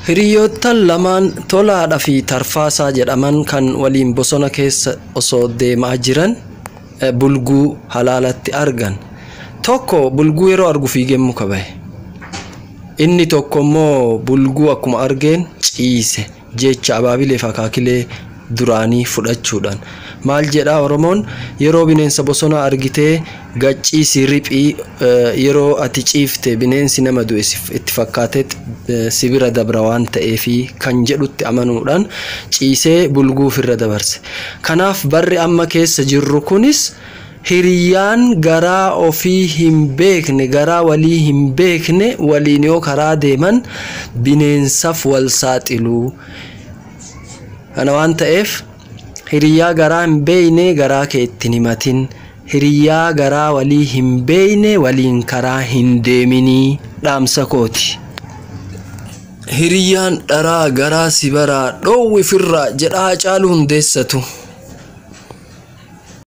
Hiriyoottan lamaan Tolaadhaa fi Tarfaasaa jedhaman kan waliin bosona keessa osoo deemaa jiran bulguu halaalatti argan. Tokko bulguu yeroo argu fiigee muka bahe. Inni tokko immoo bulguu akkuma argeen ciise jecha abaabilee fi akaakilee duraanii fudhachuudhaan. Maal jedha Oromoon yeroo bineensa bosona argitee gaccii riphii yeroo ati ciifte bineensi nama du'e itti fakkaatetti sibira dabra waan ta'eefi kan jedhutti amanuudhaan ciisee bulguu ofirra dabarse. Kanaaf barri amma keessa jirru kunis hiriyaan garaa ofii hin beekne garaa walii hin beekne waliin yoo karaa deeman bineensaaf wal saaxiluu. Kana waan ta'eef hiriyaa garaa hin beekne garaa kee ittiin himatin. Hiriyaa garaa walii hin beekne waliin karaa hin deeminii dhaamsa kooti. Hiriyaan dharaa garaa si baraa dhoowwi firraa jedhaa Haacaaluu Hundeessatu.